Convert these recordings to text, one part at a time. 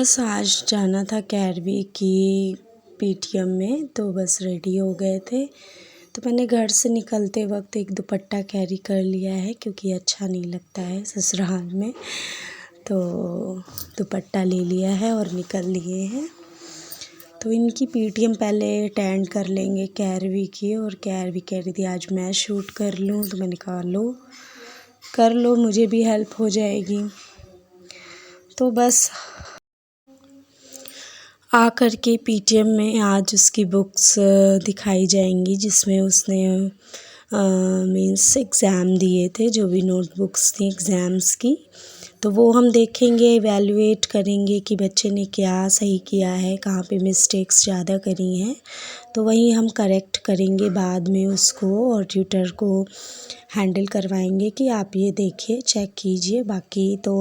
बस आज जाना था कैरवी की पीटीएम में, तो बस रेडी हो गए थे। तो मैंने घर से निकलते वक्त एक दुपट्टा कैरी कर लिया है क्योंकि अच्छा नहीं लगता है ससुराल में। तो दुपट्टा ले लिया है और निकल लिए हैं। तो इनकी पीटीएम पहले अटेंड कर लेंगे कैरवी की, और कैरवी कह रही थी आज मैं शूट कर लूँ, तो मैंने कहा लो कर लो, मुझे भी हेल्प हो जाएगी। तो बस आकर के पीटीएम में आज उसकी बुक्स दिखाई जाएंगी जिसमें उसने मीन्स एग्ज़ाम दिए थे, जो भी नोटबुक्स थी एग्ज़ाम्स की। तो वो हम देखेंगे, इवैल्यूएट करेंगे कि बच्चे ने क्या सही किया है, कहाँ पे मिस्टेक्स ज़्यादा करी हैं, तो वहीं हम करेक्ट करेंगे बाद में उसको, और ट्यूटर को हैंडल करवाएंगे कि आप ये देखिए, चेक कीजिए। बाकी तो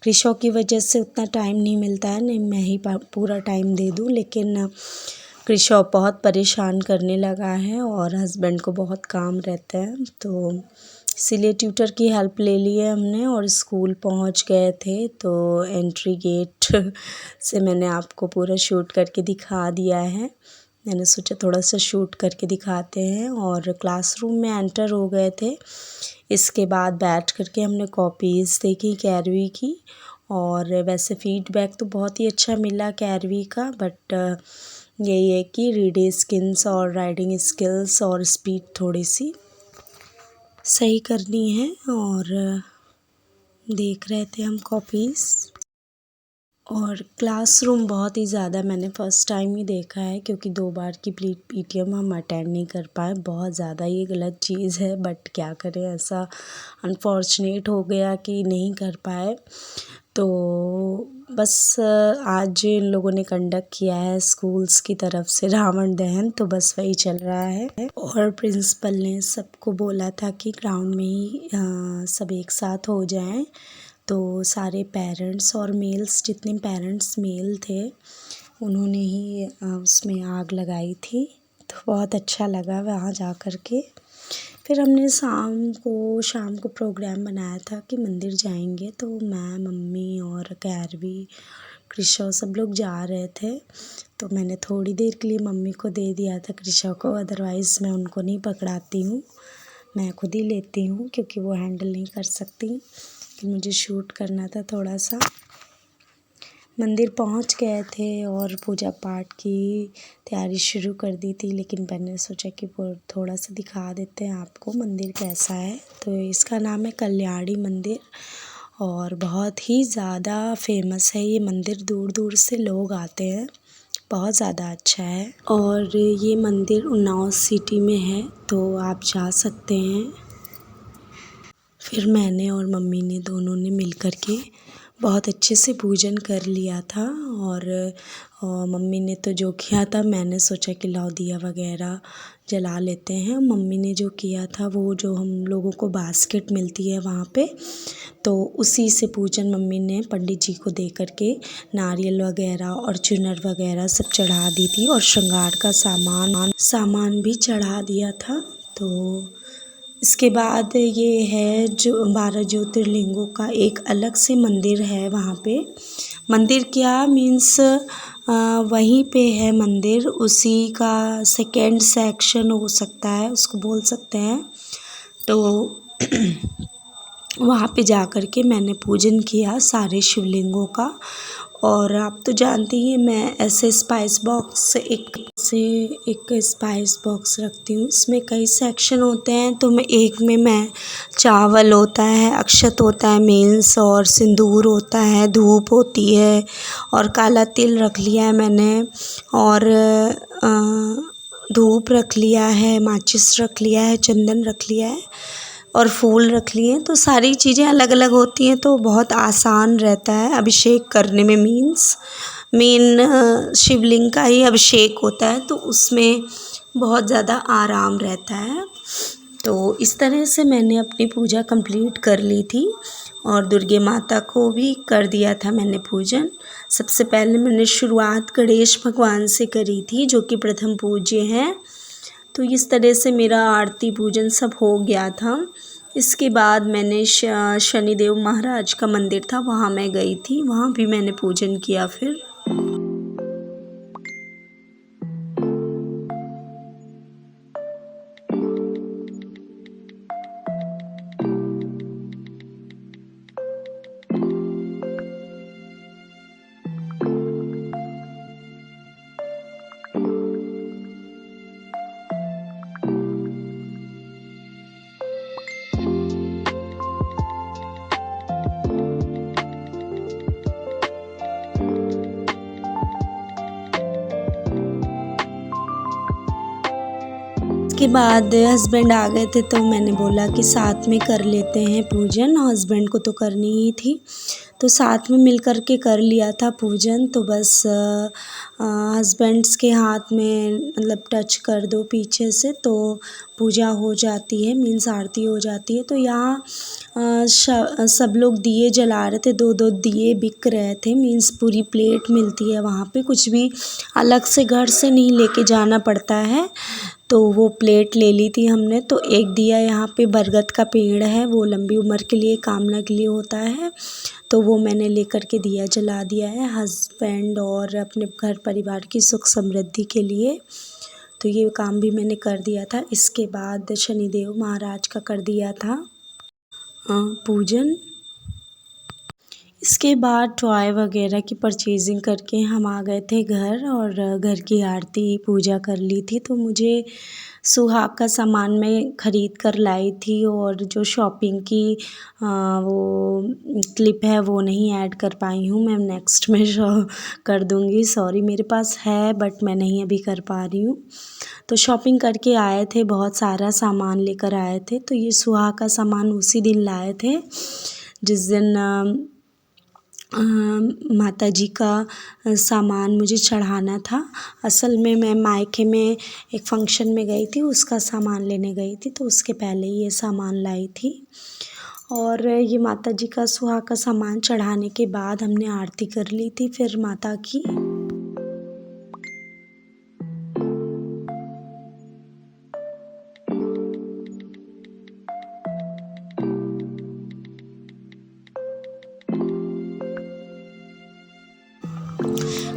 कृषों की वजह से उतना टाइम नहीं मिलता है, नहीं मैं ही पूरा टाइम दे दूँ, लेकिन कृषों बहुत परेशान करने लगा है और हस्बैंड को बहुत काम रहता है, तो इसीलिए ट्यूटर की हेल्प ले ली है हमने। और स्कूल पहुंच गए थे, तो एंट्री गेट से मैंने आपको पूरा शूट करके दिखा दिया है। मैंने सोचा थोड़ा सा शूट करके दिखाते हैं। और क्लासरूम में एंटर हो गए थे। इसके बाद बैठ करके हमने कॉपीज़ देखी कैरवी की, और वैसे फीडबैक तो बहुत ही अच्छा मिला कैरवी का, बट यही है कि रीडिंग स्किल्स और राइटिंग स्किल्स और स्पीड थोड़ी सी सही करनी है। और देख रहे थे हम कॉपीज़। और क्लासरूम बहुत ही ज़्यादा मैंने फ़र्स्ट टाइम ही देखा है, क्योंकि 2 बार की पीटीएम हम अटेंड नहीं कर पाए। बहुत ज़्यादा ये गलत चीज़ है, बट क्या करें, ऐसा अनफॉर्चुनेट हो गया कि नहीं कर पाए। तो बस आज इन लोगों ने कंडक्ट किया है स्कूल्स की तरफ से रावण दहन, तो बस वही चल रहा है। और प्रिंसिपल ने सबको बोला था कि ग्राउंड में ही सब एक साथ हो जाएं। तो सारे पेरेंट्स और मेल्स, जितने पेरेंट्स मेल थे, उन्होंने ही उसमें आग लगाई थी। तो बहुत अच्छा लगा वहाँ जा कर के। फिर हमने शाम को प्रोग्राम बनाया था कि मंदिर जाएंगे, तो मैं, मम्मी और कैरवी, कृषा सब लोग जा रहे थे। तो मैंने थोड़ी देर के लिए मम्मी को दे दिया था कृषा को, अदरवाइज़ मैं उनको नहीं पकड़ाती हूँ, मैं खुद ही लेती हूँ क्योंकि वो हैंडल नहीं कर सकती। कि मुझे शूट करना था थोड़ा सा। मंदिर पहुंच गए थे और पूजा पाठ की तैयारी शुरू कर दी थी, लेकिन मैंने सोचा कि वो थोड़ा सा दिखा देते हैं आपको मंदिर कैसा है। तो इसका नाम है कल्याणी मंदिर, और बहुत ही ज़्यादा फेमस है ये मंदिर, दूर दूर से लोग आते हैं, बहुत ज़्यादा अच्छा है। और ये मंदिर उन्नाव सिटी में है, तो आप जा सकते हैं। फिर मैंने और मम्मी ने दोनों ने मिल कर के बहुत अच्छे से पूजन कर लिया था। और मम्मी ने तो जो किया था, मैंने सोचा कि लाओ दिया वगैरह जला लेते हैं। मम्मी ने जो किया था, वो जो हम लोगों को बास्केट मिलती है वहाँ पे, तो उसी से पूजन मम्मी ने पंडित जी को दे कर के नारियल वगैरह और चुनर वगैरह सब चढ़ा दी थी, और श्रृंगार का सामान भी चढ़ा दिया था। तो इसके बाद ये है जो 12 ज्योतिर्लिंगों का एक अलग से मंदिर है वहाँ पे। मंदिर क्या मीन्स वहीं पे है मंदिर, उसी का सेकेंड सेक्शन हो सकता है, उसको बोल सकते हैं। तो वहाँ पे जा कर के मैंने पूजन किया सारे शिवलिंगों का। और आप तो जानती हैं मैं ऐसे स्पाइस बॉक्स एक स्पाइस बॉक्स रखती हूँ। इसमें कई सेक्शन होते हैं, तो एक में मैं चावल होता है, अक्षत होता है मीन्स, और सिंदूर होता है, धूप होती है, और काला तिल रख लिया है मैंने, और धूप रख लिया है, माचिस रख लिया है, चंदन रख लिया है, और फूल रख लिए। तो सारी चीज़ें अलग अलग होती हैं, तो बहुत आसान रहता है अभिषेक करने में। मीन्स मेन शिवलिंग का ही अभिषेक होता है, तो उसमें बहुत ज़्यादा आराम रहता है। तो इस तरह से मैंने अपनी पूजा कंप्लीट कर ली थी, और दुर्गे माता को भी कर दिया था मैंने पूजन। सबसे पहले मैंने शुरुआत गणेश भगवान से करी थी, जो कि प्रथम पूज्य हैं। तो इस तरह से मेरा आरती पूजन सब हो गया था। इसके बाद मैंने शनिदेव महाराज का मंदिर था, वहाँ मैं गई थी, वहाँ भी मैंने पूजन किया। फिर के बाद हस्बैंड आ गए थे, तो मैंने बोला कि साथ में कर लेते हैं पूजन। हस्बैंड को तो करनी ही थी, तो साथ में मिल कर के कर लिया था पूजन। तो बस हस्बैंड्स के हाथ में मतलब टच कर दो पीछे से तो पूजा हो जाती है, मीन्स आरती हो जाती है। तो यहाँ सब लोग दिए जला रहे थे, 2-2 दिए बिक रहे थे, मीन्स पूरी प्लेट मिलती है वहाँ पे, कुछ भी अलग से घर से नहीं लेके जाना पड़ता है। तो वो प्लेट ले ली थी हमने। तो एक दिया यहाँ पे बरगद का पेड़ है, वो लंबी उम्र के लिए कामना के लिए होता है, तो वो मैंने लेकर के दिया जला दिया है हस्बैंड और अपने घर परिवार की सुख समृद्धि के लिए। तो ये काम भी मैंने कर दिया था। इसके बाद शनिदेव महाराज का कर दिया था पूजन। इसके बाद टॉय वगैरह की परचेजिंग करके हम आ गए थे घर, और घर की आरती पूजा कर ली थी। तो मुझे सुहाग का सामान मैं ख़रीद कर लाई थी, और जो शॉपिंग की वो क्लिप है वो नहीं ऐड कर पाई हूँ, मैं नेक्स्ट में कर दूँगी। सॉरी, मेरे पास है बट मैं नहीं अभी कर पा रही हूँ। तो शॉपिंग करके आए थे, बहुत सारा सामान लेकर आए थे। तो ये सुहाग का सामान उसी दिन लाए थे जिस दिन माता जी का सामान मुझे चढ़ाना था। असल में मैं मायके में एक फ़ंक्शन में गई थी, उसका सामान लेने गई थी, तो उसके पहले ही ये सामान लाई थी। और ये माता जी का सुहाग का सामान चढ़ाने के बाद हमने आरती कर ली थी फिर माता की।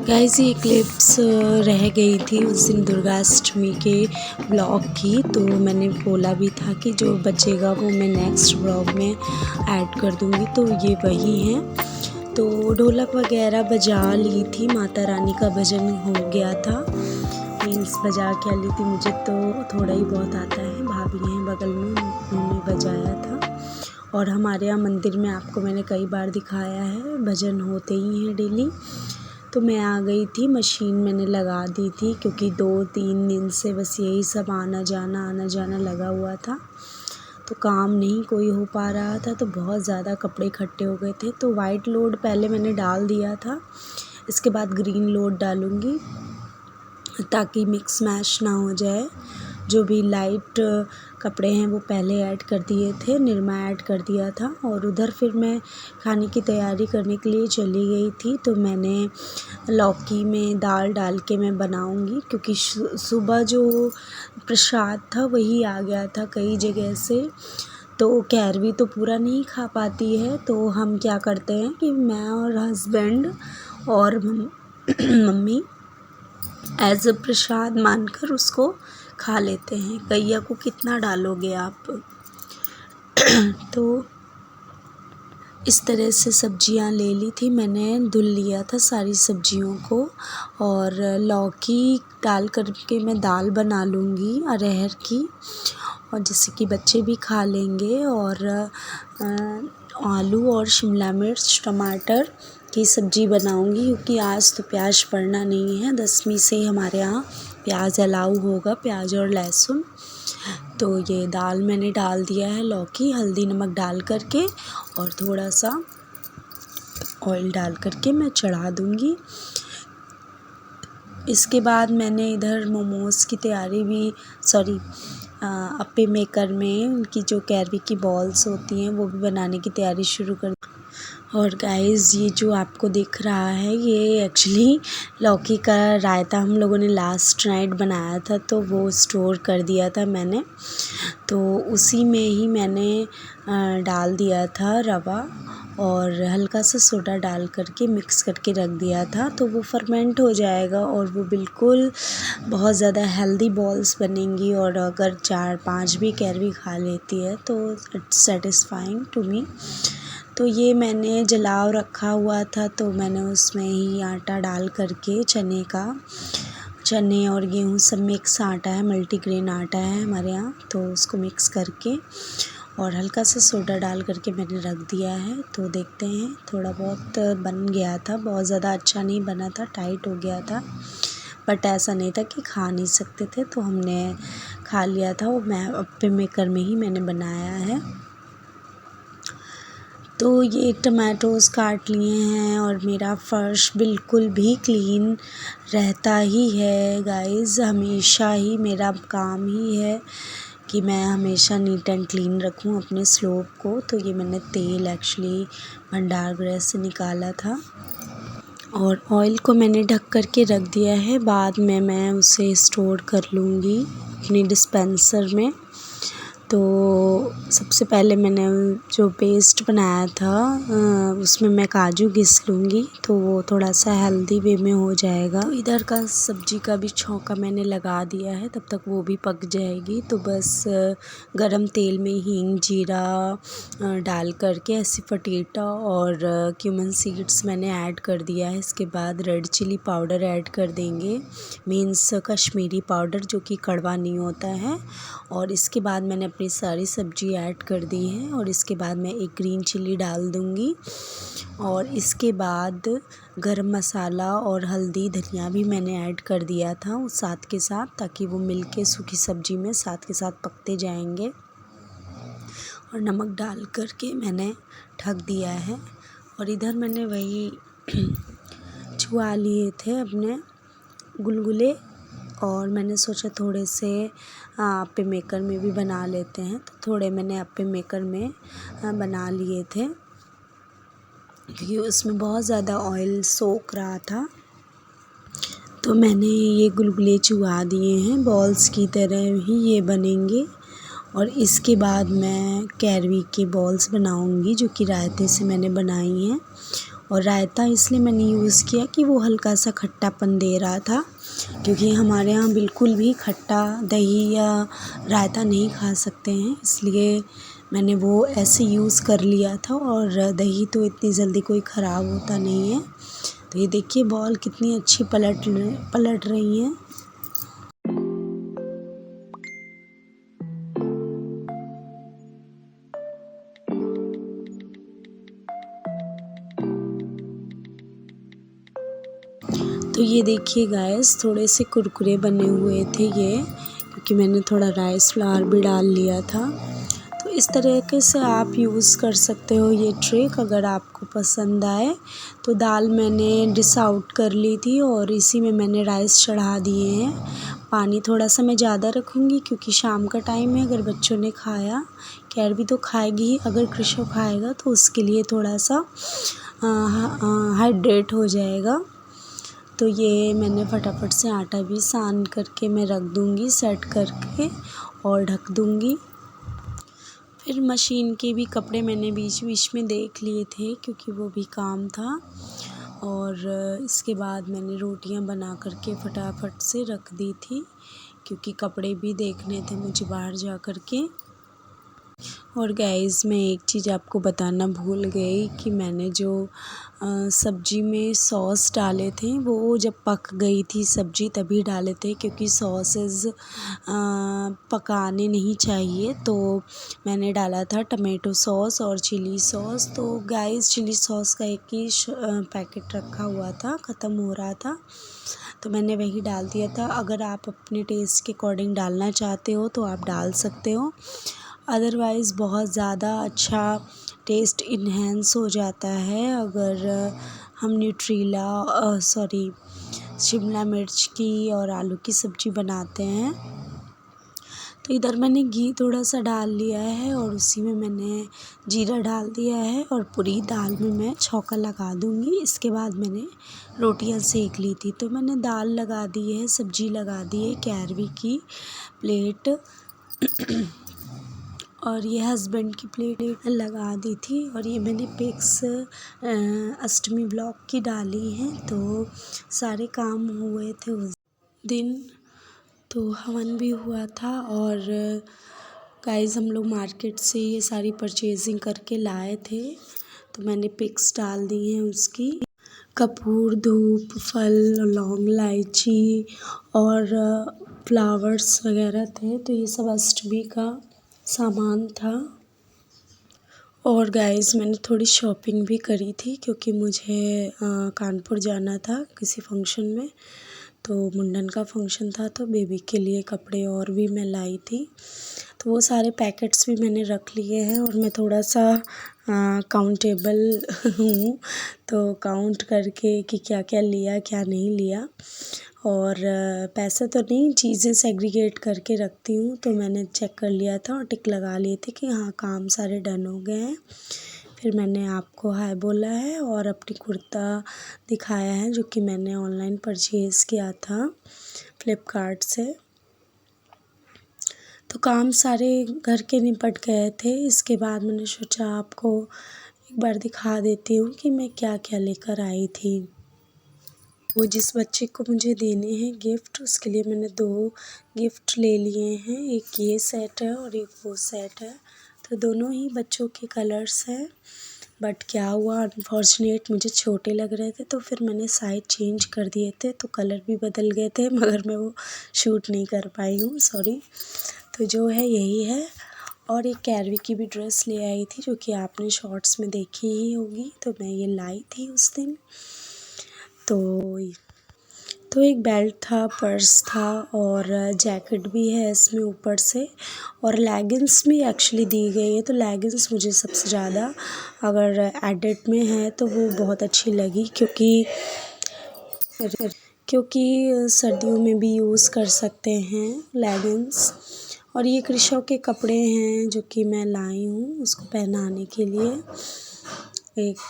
गाइस, ये क्लिप्स रह गई थी उस दिन दुर्गाष्टमी के ब्लॉग की, तो मैंने बोला भी था कि जो बचेगा वो मैं नेक्स्ट ब्लॉग में ऐड कर दूँगी। तो ये वही हैं। तो ढोलक वगैरह बजा ली थी, माता रानी का भजन हो गया था, मीन्स बजा के ली थी। मुझे तो थोड़ा ही बहुत आता है, भाभी हैं बगल में, उन्होंने बजाया था। और हमारे यहाँ मंदिर में आपको मैंने कई बार दिखाया है, भजन होते ही हैं डेली। तो मैं आ गई थी, मशीन मैंने लगा दी थी, क्योंकि 2-3 दिन से बस यही सब आना जाना लगा हुआ था, तो काम नहीं कोई हो पा रहा था। तो बहुत ज़्यादा कपड़े इकट्ठे हो गए थे। तो वाइट लोड पहले मैंने डाल दिया था, इसके बाद ग्रीन लोड डालूँगी ताकि मिक्स मैच ना हो जाए। जो भी लाइट कपड़े हैं वो पहले ऐड कर दिए थे, निरमा ऐड कर दिया था। और उधर फिर मैं खाने की तैयारी करने के लिए चली गई थी। तो मैंने लौकी में दाल डाल के मैं बनाऊंगी, क्योंकि सुबह जो प्रसाद था वही आ गया था कई जगह से, तो कैरवी तो पूरा नहीं खा पाती है। तो हम क्या करते हैं कि मैं और हस्बैंड और मम्मी एज अ प्रसाद मानकर उसको खा लेते हैं। गैया को कितना डालोगे आप। तो इस तरह से सब्जियां ले ली थी मैंने, धुल लिया था सारी सब्जियों को, और लौकी डाल करके मैं दाल बना लूँगी अरहर की, और जिससे कि बच्चे भी खा लेंगे। और आलू और शिमला मिर्च टमाटर की सब्ज़ी बनाऊंगी, क्योंकि आज तो प्याज पड़ना नहीं है, 10वीं से हमारे यहाँ प्याज अलाउ होगा, प्याज और लहसुन। तो ये दाल मैंने डाल दिया है, लौकी हल्दी नमक डाल करके, और थोड़ा सा ऑयल डाल करके मैं चढ़ा दूँगी। इसके बाद मैंने इधर मोमोज़ की तैयारी भी, अपे मेकर में उनकी जो कैरवी की बॉल्स होती हैं वो भी बनाने की तैयारी शुरू कर। और गाइस ये जो आपको दिख रहा है ये एक्चुअली लौकी का रायता हम लोगों ने लास्ट नाइट बनाया था, तो वो स्टोर कर दिया था मैंने। तो उसी में ही मैंने डाल दिया था रवा और हल्का सा सोडा डाल करके मिक्स करके रख दिया था, तो वो फर्मेंट हो जाएगा और वो बिल्कुल बहुत ज़्यादा हेल्दी बॉल्स बनेंगी। और अगर 4-5 भी कैलोरी खा लेती है तो इट्स सेटिस्फाइंग टू मी। तो ये मैंने जलाव रखा हुआ था, तो मैंने उसमें ही आटा डाल करके चने और गेहूँ सब मिक्स आटा है, मल्टीग्रेन आटा है हमारे यहाँ, तो उसको मिक्स करके और हल्का सा सोडा डाल करके मैंने रख दिया है। तो देखते हैं, थोड़ा बहुत बन गया था, बहुत ज़्यादा अच्छा नहीं बना था, टाइट हो गया था, बट ऐसा नहीं था कि खा नहीं सकते थे, तो हमने खा लिया था। वो मैं अप्पे मेकर में ही मैंने बनाया है। तो ये टमाटोज़ काट लिए हैं और मेरा फ़र्श बिल्कुल भी क्लीन रहता ही है गाइज़। हमेशा ही मेरा काम ही है कि मैं हमेशा नीट एंड क्लीन रखूं अपने स्लोप को। तो ये मैंने तेल एक्चुअली भंडार गृह से निकाला था और ऑयल को मैंने ढक कर के रख दिया है। बाद में मैं उसे स्टोर कर लूँगी अपनी डिस्पेंसर में। तो सबसे पहले मैंने जो पेस्ट बनाया था उसमें मैं काजू घिस लूँगी, तो वो थोड़ा सा हेल्दी वे में हो जाएगा। तो इधर का सब्जी का भी छौंका मैंने लगा दिया है, तब तक वो भी पक जाएगी। तो बस गरम तेल में हींग जीरा डाल करके एसिफेटेटा और क्यूमन सीड्स मैंने ऐड कर दिया है। इसके बाद रेड चिली पाउडर ऐड कर देंगे, मीन्स कश्मीरी पाउडर, जो कि कड़वा नहीं होता है। और इसके बाद मैंने अपनी सारी सब्ज़ी ऐड कर दी है और इसके बाद मैं एक ग्रीन चिली डाल दूँगी और इसके बाद गरम मसाला और हल्दी धनिया भी मैंने ऐड कर दिया था उस साथ के साथ, ताकि वो मिलके सूखी सब्ज़ी में साथ के साथ पकते जाएंगे। और नमक डाल करके मैंने ढक दिया है। और इधर मैंने वही छुआ लिए थे अपने गुलगुले और मैंने सोचा थोड़े से अप्पे मेकर में भी बना लेते हैं, तो थोड़े मैंने अप्पे मेकर में बना लिए थे, क्योंकि उसमें बहुत ज़्यादा ऑयल सोख रहा था। तो मैंने ये गुलगुले चुआ दिए हैं, बॉल्स की तरह ही ये बनेंगे। और इसके बाद मैं कैरवी के बॉल्स बनाऊंगी, जो कि रायते से मैंने बनाई हैं। और रायता इसलिए मैंने यूज़ किया कि वो हल्का सा खट्टापन दे रहा था, क्योंकि हमारे यहाँ बिल्कुल भी खट्टा दही या रायता नहीं खा सकते हैं, इसलिए मैंने वो ऐसे यूज़ कर लिया था। और दही तो इतनी जल्दी कोई ख़राब होता नहीं है। तो ये देखिए बॉल कितनी अच्छी पलट रही हैं। तो ये देखिए गाइस, थोड़े से कुरकुरे बने हुए थे ये, क्योंकि मैंने थोड़ा राइस फ्लावर भी डाल लिया था। तो इस तरीके से आप यूज़ कर सकते हो ये ट्रिक, अगर आपको पसंद आए। तो दाल मैंने डिश आउट कर ली थी और इसी में मैंने राइस चढ़ा दिए हैं। पानी थोड़ा सा मैं ज़्यादा रखूँगी, क्योंकि शाम का टाइम है, अगर बच्चों ने खाया, कैरवी तो खाएगी ही, अगर कृषव खाएगा तो उसके लिए थोड़ा सा हाइड्रेट हो जाएगा। तो ये मैंने फटाफट से आटा भी सान करके मैं रख दूँगी सेट करके और ढक दूँगी। फिर मशीन के भी कपड़े मैंने बीच बीच में देख लिए थे, क्योंकि वो भी काम था। और इसके बाद मैंने रोटियां बना करके फटाफट से रख दी थी, क्योंकि कपड़े भी देखने थे मुझे बाहर जा कर के। और गाइस, मैं एक चीज़ आपको बताना भूल गई कि मैंने जो सब्ज़ी में सॉस डाले थे वो जब पक गई थी सब्ज़ी तभी डाले थे, क्योंकि सॉसेस पकाने नहीं चाहिए। तो मैंने डाला था टमाटो सॉस और चिली सॉस। तो गाइस, चिली सॉस का एक ही पैकेट रखा हुआ था, ख़त्म हो रहा था, तो मैंने वही डाल दिया था। अगर आप अपने टेस्ट के अकॉर्डिंग डालना चाहते हो तो आप डाल सकते हो, अदरवाइज़ बहुत ज़्यादा अच्छा टेस्ट इन्हेंस हो जाता है अगर हम शिमला मिर्च की और आलू की सब्ज़ी बनाते हैं। तो इधर मैंने घी थोड़ा सा डाल लिया है और उसी में मैंने जीरा डाल दिया है और पूरी दाल में मैं छौंका लगा दूँगी। इसके बाद मैंने रोटियां सेक ली थी। तो मैंने दाल लगा दी है, सब्जी लगा दी है, कैरवी की प्लेट और ये हस्बैंड की प्लेट लगा दी थी। और ये मैंने पिक्स अष्टमी ब्लॉग की डाली हैं। तो सारे काम हुए थे उस दिन, तो हवन भी हुआ था। और गाइस हम लोग मार्केट से ये सारी परचेजिंग करके लाए थे, तो मैंने पिक्स डाल दी हैं उसकी। कपूर, धूप, फल, लौंग, इलायची और फ्लावर्स वगैरह थे। तो ये सब अष्टमी का सामान था। और गाइस मैंने थोड़ी शॉपिंग भी करी थी क्योंकि मुझे कानपुर जाना था किसी फंक्शन में। तो मुंडन का फंक्शन था, तो बेबी के लिए कपड़े और भी मैं लाई थी। तो वो सारे पैकेट्स भी मैंने रख लिए हैं। और मैं थोड़ा सा काउंटेबल हूँ, तो काउंट करके कि क्या क्या लिया क्या नहीं लिया। और पैसे तो नहीं, चीज़ें सेग्रीगेट करके रखती हूँ। तो मैंने चेक कर लिया था और टिक लगा लिए थे कि हाँ काम सारे डन हो गए हैं। फिर मैंने आपको हाय बोला है और अपनी कुर्ता दिखाया है जो कि मैंने ऑनलाइन परचेज़ किया था फ्लिपकार्ट से। तो काम सारे घर के निपट गए थे। इसके बाद मैंने सोचा आपको एक बार दिखा देती हूँ कि मैं क्या क्या लेकर आई थी। वो जिस बच्चे को मुझे देने हैं गिफ्ट, उसके लिए मैंने 2 गिफ्ट ले लिए हैं। एक ये सेट है और एक वो सेट है। तो दोनों ही बच्चों के कलर्स हैं। बट क्या हुआ, अनफॉर्चुनेट मुझे छोटे लग रहे थे, तो फिर मैंने साइज़ चेंज कर दिए थे, तो कलर भी बदल गए थे, मगर मैं वो शूट नहीं कर पाई हूँ, सॉरी। तो जो है यही है। और एक कैरवी की भी ड्रेस ले आई थी जो कि आपने शॉर्ट्स में देखी ही होगी। तो मैं ये लाई थी उस दिन। तो एक बेल्ट था, पर्स था और जैकेट भी है इसमें ऊपर से। और लेगिंग्स भी एक्चुअली दी गई है। तो लेगिंग्स मुझे सबसे ज़्यादा अगर एडिट में है तो वो बहुत अच्छी लगी, क्योंकि सर्दियों में भी यूज़ कर सकते हैं लेगिंग्स। और ये कृषों के कपड़े हैं जो कि मैं लाई हूँ उसको पहनाने के लिए। एक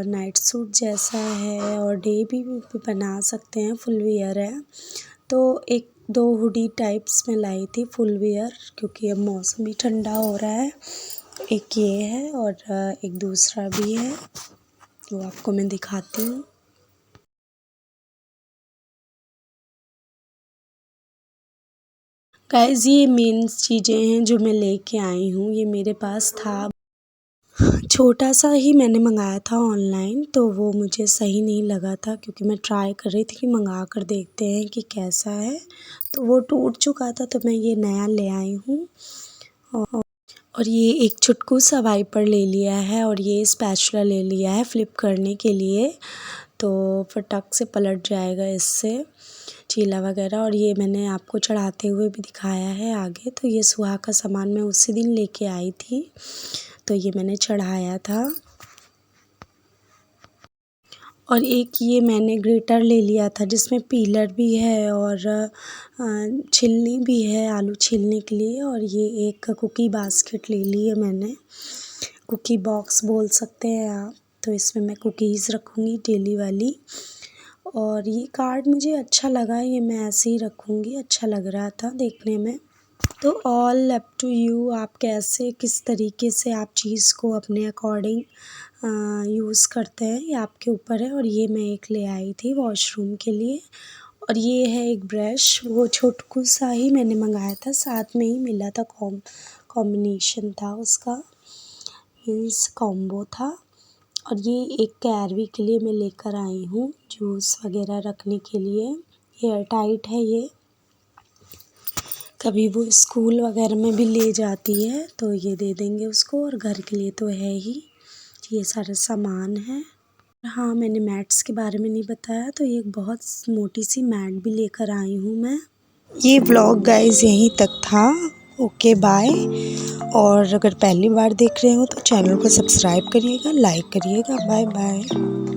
नाइट सूट जैसा है और डे भी बना सकते हैं, फुल वियर है। तो 1-2 हुडी टाइप्स में लाई थी फुल वियर, क्योंकि अब मौसम भी ठंडा हो रहा है। एक ये है और एक दूसरा भी है, वो आपको मैं दिखाती हूँ। गाइस ये मेन चीज़ें हैं जो मैं लेके आई हूँ। ये मेरे पास था, छोटा सा ही मैंने मंगाया था ऑनलाइन, तो वो मुझे सही नहीं लगा था क्योंकि मैं ट्राई कर रही थी कि मंगा कर देखते हैं कि कैसा है। तो वो टूट चुका था, तो मैं ये नया ले आई हूँ। और ये एक चुटकू सा वाइपर ले लिया है और ये स्पैचुला ले लिया है फ्लिप करने के लिए, तो फटक से पलट जाएगा इससे चीला वगैरह। और ये मैंने आपको चढ़ाते हुए भी दिखाया है आगे। तो ये सुहा का सामान मैं उसी दिन लेके आई थी, तो ये मैंने चढ़ाया था। और एक ये मैंने ग्रेटर ले लिया था जिसमें पीलर भी है और छिलनी भी है आलू छीलने के लिए। और ये एक कुकी बास्केट ले ली है मैंने, कुकी बॉक्स बोल सकते हैं आप। तो इसमें मैं कुकीज़ रखूँगी डेली वाली। और ये कार्ड मुझे अच्छा लगा, ये मैं ऐसे ही रखूँगी, अच्छा लग रहा था देखने में। तो ऑल अप टू यू, आप कैसे किस तरीके से आप चीज़ को अपने अकॉर्डिंग यूज़ करते हैं, ये आपके ऊपर है। और ये मैं एक ले आई थी वॉशरूम के लिए। और ये है एक ब्रश, वो छोटकू सा ही मैंने मंगाया था, साथ में ही मिला था, कॉम्बिनेशन था उसका, मीन्स कॉम्बो था। और ये एक कैरवी के लिए मैं लेकर आई हूँ, जूस वगैरह रखने के लिए, एयर टाइट है ये, कभी वो स्कूल वगैरह में भी ले जाती है तो ये दे देंगे उसको। और घर के लिए तो है ही, ये सारा सामान है। हाँ, मैंने मैट्स के बारे में नहीं बताया, तो ये एक बहुत मोटी सी मैट भी लेकर आई हूँ मैं। ये व्लॉग गाइस यहीं तक था। Okay bye. और अगर पहली बार देख रहे हो तो चैनल को सब्सक्राइब करिएगा, लाइक करिएगा। Bye bye.